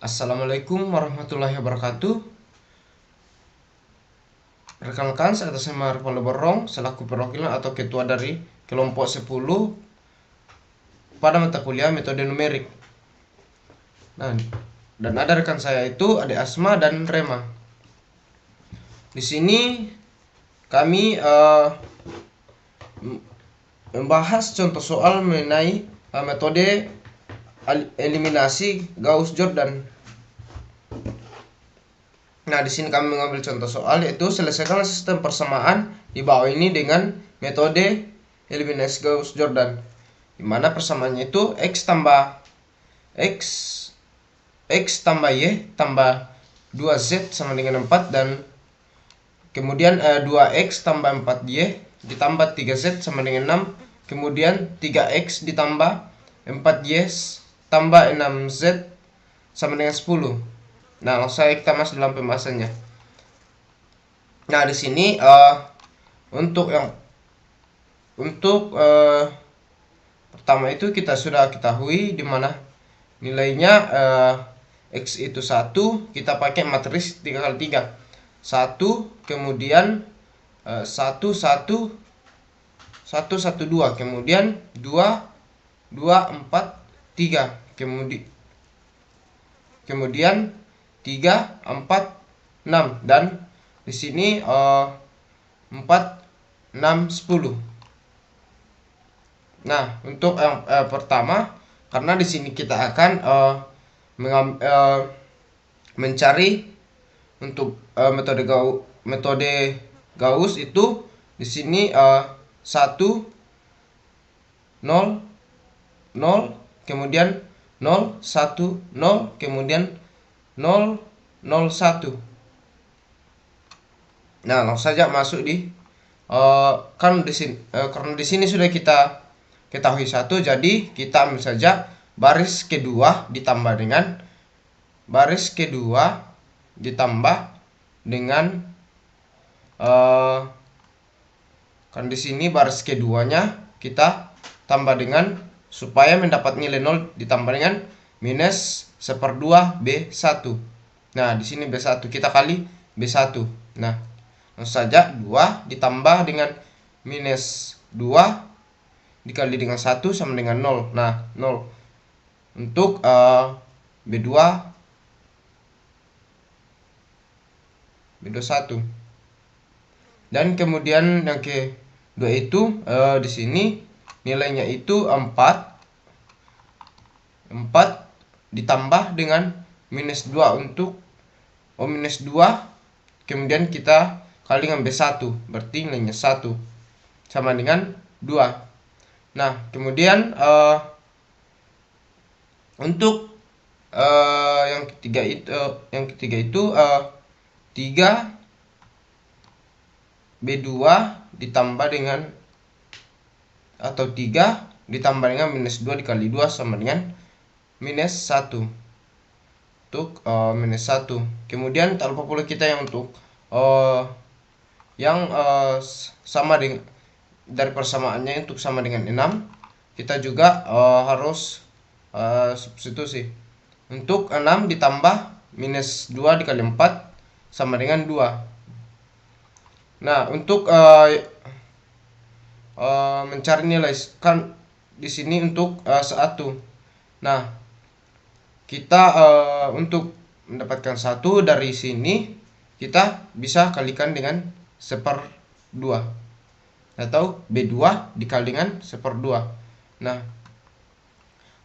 Assalamualaikum warahmatullahi wabarakatuh. Perkenalkan, saya atas nama Rifaldo Borong selaku perwakilan atau ketua dari kelompok 10 pada mata kuliah metode numerik. Nah, dan ada rekan saya itu Ade Asma dan Rema. Di sini kami membahas contoh soal mengenai metode eliminasi Gauss-Jordan. Nah, di sini kami mengambil contoh soal yaitu selesaikan sistem persamaan di bawah ini dengan metode eliminasi Gauss-Jordan. Di mana persamaannya itu x tambah y tambah 2z sama dengan 4 dan kemudian 2x tambah 4y ditambah 3z sama dengan 6, kemudian 3x ditambah 4y tambah 6z sama dengan 10. Nah, langsung saja kita masuk dalam pembahasannya. Nah, di sini untuk pertama itu kita sudah ketahui di mana nilainya x itu 1, kita pakai matris 3 kali 3. 1, kemudian 1 1 1 1 2, kemudian 2 2 4 3, kemudian 3 4 6 dan di sini 4 6 10. Nah, untuk yang pertama, karena di sini kita akan mencari untuk metode Gauss itu di sini 1 0 0, kemudian 0 1 0, kemudian 0 0 1. Nah, langsung saja masuk di kan di sini karena di sini sudah kita ketahui 1, jadi kita ambil saja baris kedua ditambah dengan kan di sini baris keduanya kita tambah dengan supaya mendapat nilai 0 ditambah dengan minus 1/2 B1. Nah, di sini B1 kita kali B1. Nah, langsung saja 2 ditambah dengan minus 2 dikali dengan 1 sama dengan 0. Nah, 0 untuk B2 B21. Dan kemudian yang kedua itu di sini nilainya itu 4 ditambah dengan minus 2 untuk minus 2, kemudian kita kali dengan B1, berarti nilainya 1 sama dengan 2. Nah, kemudian untuk yang ketiga itu 3 B2 ditambah dengan atau 3 ditambah dengan minus 2 dikali 2 sama dengan minus 1 untuk minus 1. Kemudian tak lupa pula kita yang untuk yang sama dengan dari persamaannya untuk sama dengan 6, kita juga harus substitusi. Untuk 6 ditambah minus 2 dikali 4 sama dengan 2. Nah, untuk mencari nilai kan di sini untuk 1. Nah, kita untuk mendapatkan 1 dari sini kita bisa kalikan dengan 1/2 atau B2 dikali dengan 1/2. Nah,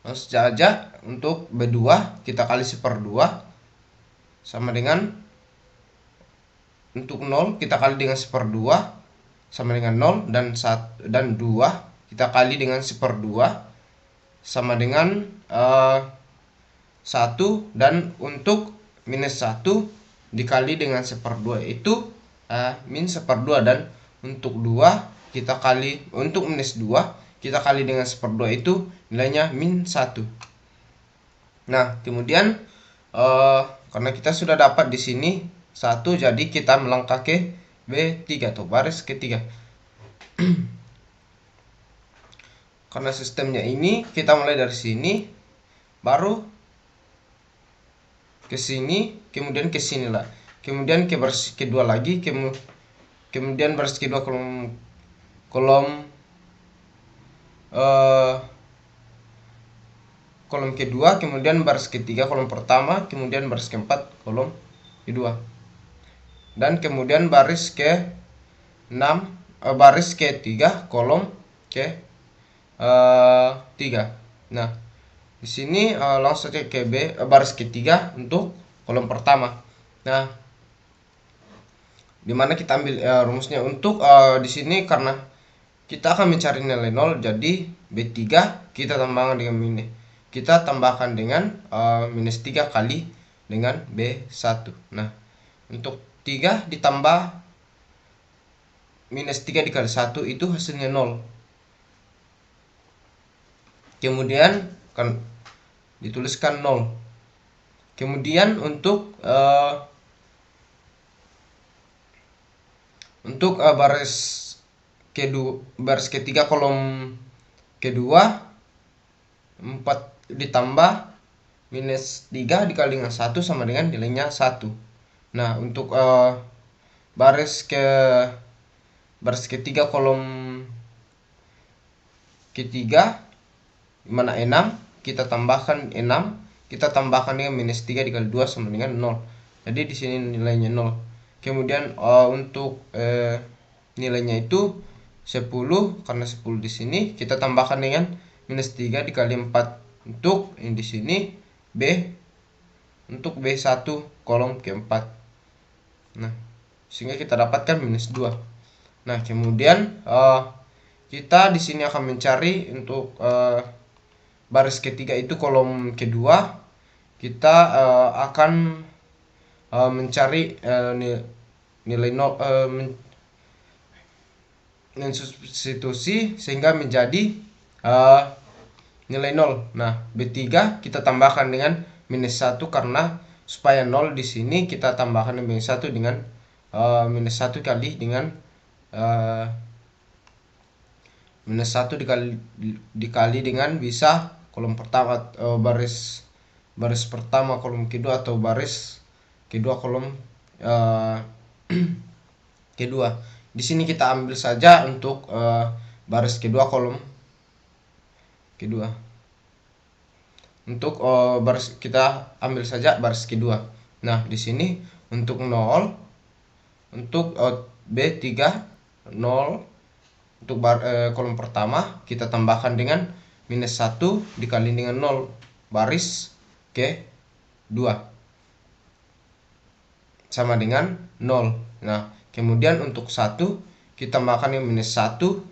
langsung saja untuk B2 kita kali 1/2 sama dengan untuk 0 kita kali dengan 1/2 sama dengan 0 dan 2 kita kali dengan 1/2 sama dengan 1 dan untuk minus 1 dikali dengan 1/2 itu min 1/2 dan untuk 2 kita kali untuk minus 2 kita kali dengan 1/2 itu nilainya min 1. Nah, kemudian karena kita sudah dapat di sini 1, jadi kita melangkah ke B3 atau baris ketiga. Karena sistemnya ini kita mulai dari sini baru ke sini, kemudian ke sini lah, kemudian ke baris kedua lagi, kemudian baris kedua kolom kolom kedua, kemudian baris ketiga kolom pertama, kemudian baris keempat kolom kedua, dan kemudian baris ke 6 baris ke-3 kolom ke-3. Nah, di sini langsung saja ke baris ketiga untuk kolom pertama. Nah, dimana kita ambil rumusnya untuk di sini karena kita akan mencari nilai 0, jadi B3 kita tambahkan dengan minus 3 kali dengan B1. Nah, untuk 3 ditambah minus 3 dikali 1 itu hasilnya 0. Kemudian kan dituliskan 0. Kemudian untuk baris ketiga kolom kedua 4 ditambah minus 3 dikali dengan 1 sama dengan nilainya 1. Nah, untuk baris ketiga kolom ketiga mana 6 kita tambahkan dengan minus 3 dikali 2 sama dengan 0. Jadi di sini nilainya 0. Kemudian untuk nilainya itu 10, karena 10 di sini kita tambahkan dengan minus 3 dikali 4 untuk yang di sini untuk B1 kolom keempat. Nah, sehingga kita dapatkan minus 2. Nah, kemudian kita di sini akan mencari untuk baris ketiga itu kolom kedua, kita akan mencari nilai 0, substitusi sehingga menjadi nilai 0. Nah, B3 kita tambahkan dengan minus 1 karena supaya 0 di sini kita tambahkan minus 1 dengan minus 1 kali dengan minus 1 dikali dengan bisa kolom pertama baris pertama kolom kedua atau baris kedua kolom kedua. Di sini kita ambil saja untuk baris kedua kolom kedua. Untuk baris kita ambil saja baris kedua. Nah, di sini untuk 0 untuk B3 0 untuk kolom pertama kita tambahkan dengan minus 1 dikali dengan 0 baris ke-2 sama dengan 0. Nah, kemudian untuk 1 kita tambahkan dengan minus 1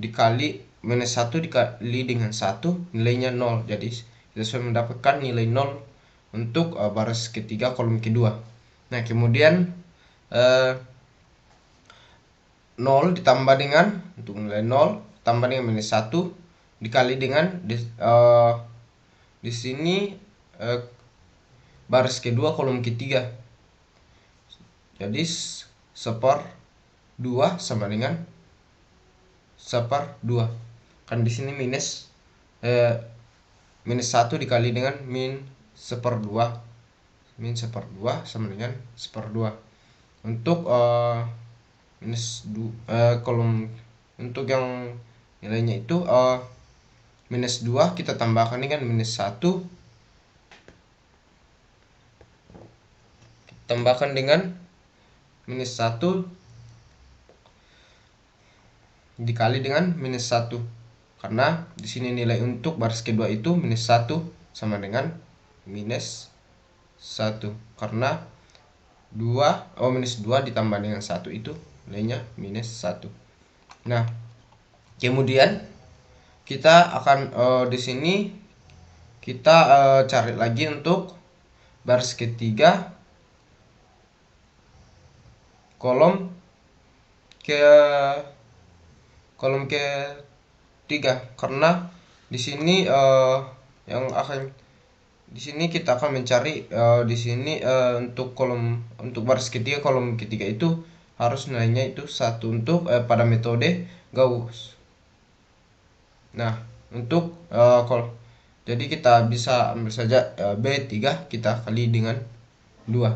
dikali dengan 1 nilainya 0. Jadi kita sudah mendapatkan nilai 0 untuk baris ketiga kolom kedua. Nah, kemudian 0 ditambah dengan untuk nilai 0 tambah dengan minus 1 dikali dengan di sini baris kedua kolom ketiga. Jadi 1/2 sama dengan 1/2. Kan di sini minus 1 dikali dengan min 1/2. Min 1/2 sama dengan 1/2. Untuk minus kolom untuk yang nilainya itu minus 2 kita tambahkan dengan minus 1 tambahkan dengan minus 1 dikali dengan minus 1 karena di sini nilai untuk baris kedua itu minus 1 sama dengan minus 1 karena minus 2 ditambah dengan 1 itu nilainya minus 1. Nah, kemudian kita akan di sini kita cari lagi untuk baris ketiga kolom ketiga karena di sini di sini kita akan mencari di sini untuk baris ketiga kolom ketiga itu harus nilainya itu 1 untuk pada metode Gauss. Nah, untuk Jadi kita bisa ambil saja B3 kita kali dengan 2.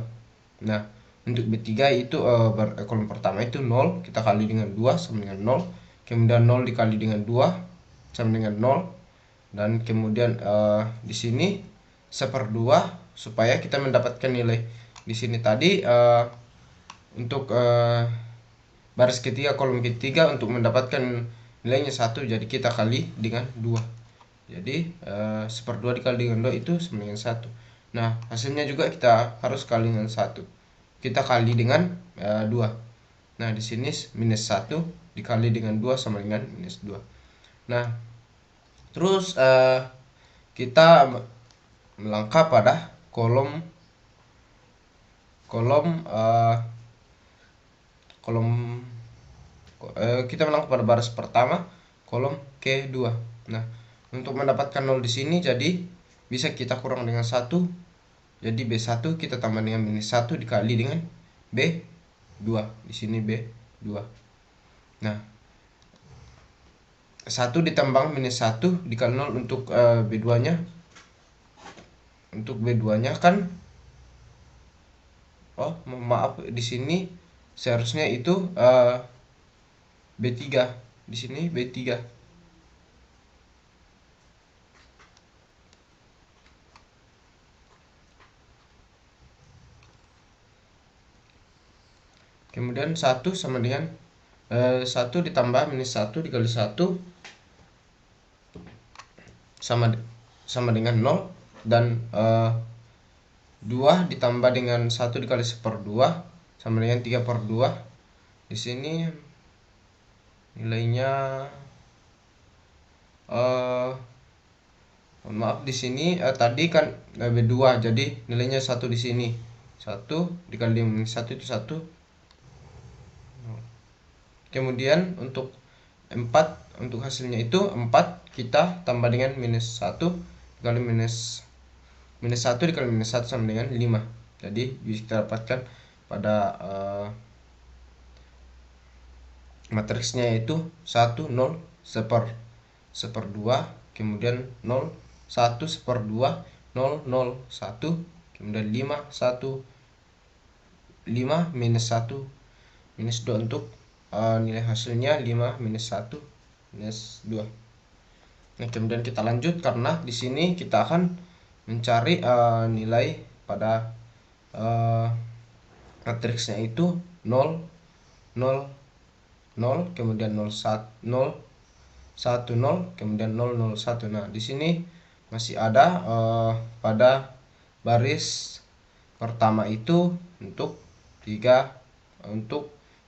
Nah, untuk B3 itu kolom pertama itu 0, kita kali dengan 2 sama dengan 0. Kemudian 0 dikali dengan 2 sama dengan 0. Dan kemudian di sini 1/2 supaya kita mendapatkan nilai di sini tadi untuk baris ketiga kolom ketiga untuk mendapatkan nilainya 1, jadi kita kali dengan 2. Jadi 1/2 dikali dengan 2 itu sama dengan 1. Nah, hasilnya juga kita harus kali dengan 1. Kita kali dengan 2. Nah, di sini minus 1 dikali dengan 2 sama dengan minus 2. Nah, terus kita melangkah pada kolom kita melangkah pada baris pertama kolom K2. Nah, untuk mendapatkan 0 di sini jadi bisa kita kurang dengan 1. Jadi B1 kita tambah dengan minus 1 dikali dengan B2. Di sini B2. Nah, 1 ditambah minus 1 dikali 0 untuk B2-nya. Untuk B2-nya kan maaf, di sini seharusnya itu B3. Di sini B3. Kemudian 1 sama dengan 1 ditambah minus 1 dikali 1 sama dengan 0. Dan 2 ditambah dengan 1 dikali 1/2 sama dengan 3/2. Di sini nilainya maaf, di sini tadi kan B2, jadi nilainya 1 di sini. 1 dikali dengan 1 itu 1. Kemudian untuk 4, untuk hasilnya itu 4 kita tambah dengan minus 1 dikali minus 1 dikali minus 1 sama dengan 5. Jadi bisa kita dapatkan pada matriksnya yaitu 1 0 1/2, kemudian 0 1 1/2, 0 0 1, kemudian 5 1 5 minus 1 minus 2. Untuk nilai hasilnya 5 minus 1 minus 2. Nah, kemudian kita lanjut karena di sini kita akan mencari nilai pada matriksnya itu 0 0 0, kemudian 0 1 0 1 0, kemudian 0 0 1. Nah, di sini masih ada pada baris pertama itu untuk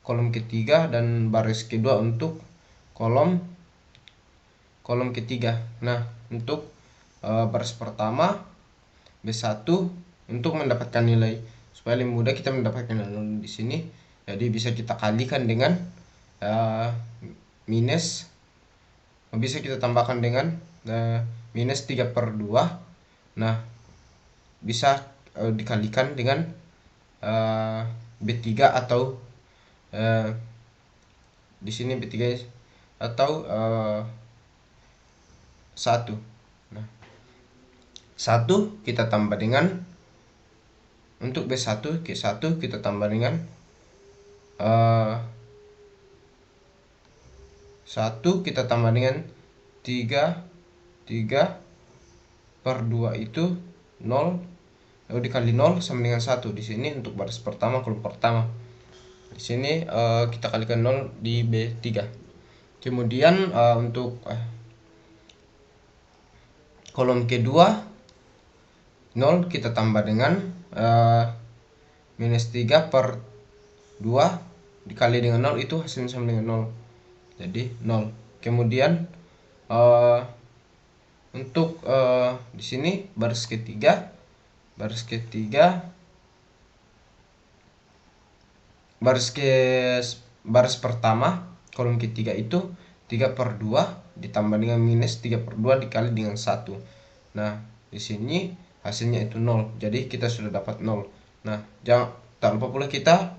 kolom ketiga dan baris kedua untuk kolom ketiga. Nah, untuk baris pertama B1 untuk mendapatkan nilai supaya lebih mudah kita mendapatkan nilai di sini, jadi bisa kita kalikan dengan bisa kita tambahkan dengan minus 3/2. Nah, bisa dikalikan dengan B3 atau di sini B3 atau 1. Nah, 1 kita tambah dengan untuk B1 kita tambah dengan 1 kita tambah dengan 3/2 itu 0 dikali 0 sama dengan 1. Di sini untuk baris pertama kolom pertama. Di sini kita kalikan 0 di B3. Kemudian untuk kolom kedua 0 kita tambah dengan minus 3/2 dikali dengan 0 itu hasilnya sama dengan 0. Jadi 0. Kemudian untuk di sini baris ketiga baris pertama kolom ketiga itu 3/2 ditambah dengan minus 3/2 dikali dengan 1. Nah, di sini hasilnya itu 0. Jadi kita sudah dapat 0. Nah, tak lupa pula kita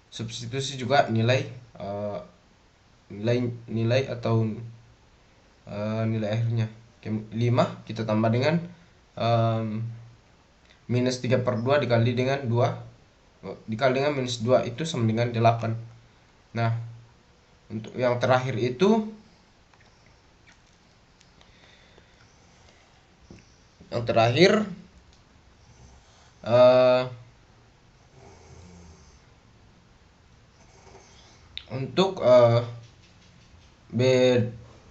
substitusi juga nilai atau nilai akhirnya. 5 kita tambah dengan minus 3/2 dikali dengan 2 dikali dengan minus 2 itu sama dengan 8. Nah, untuk yang terakhir itu untuk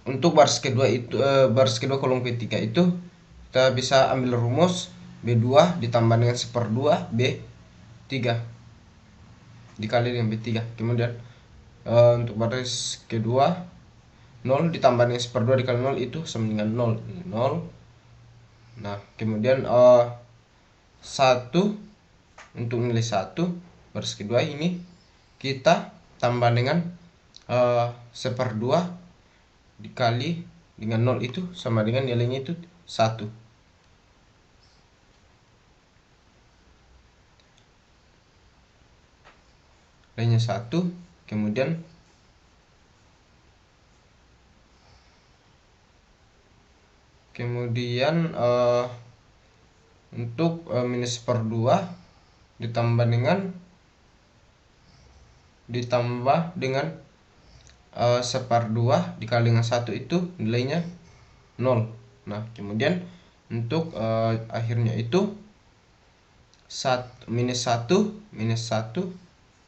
untuk baris kedua itu baris kedua kolom ketiga itu kita bisa ambil rumus B2 ditambah dengan 1/2 B3 dikali dengan B3. Kemudian untuk baris kedua 0 ditambah dengan 1/2 dikali 0 itu sama dengan 0. Nah, kemudian 1 untuk nilai 1 baris kedua ini kita tambah dengan 1/2 dikali dengan 0 itu sama dengan nilainya itu 1. Nilainya 1. Kemudian untuk minus 1/2 ditambah dengan 1/2 dikali dengan 1 itu nilainya 0. Nah, kemudian untuk akhirnya itu minus 1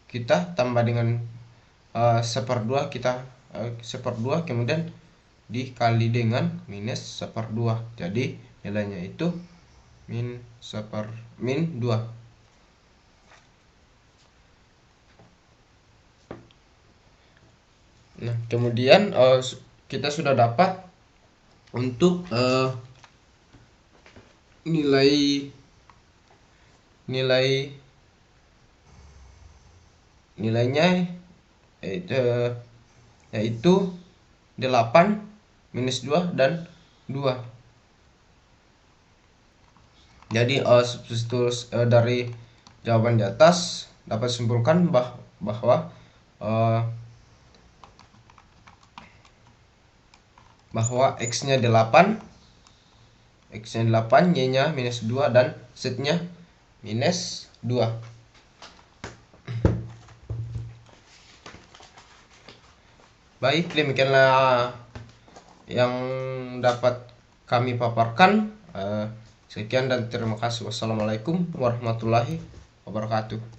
kita tambah dengan 1/2 kemudian dikali dengan minus 1/2. Jadi nilainya itu min 2. Nah, kemudian kita sudah dapat untuk nilainya yaitu 8 minus 2 dan 2. Jadi dari jawaban di atas dapat simpulkan bahwa X-nya 8, Y-nya minus 2, dan Z-nya minus 2. Baik, demikianlah yang dapat kami paparkan. Sekian dan terima kasih. Wassalamualaikum warahmatullahi wabarakatuh.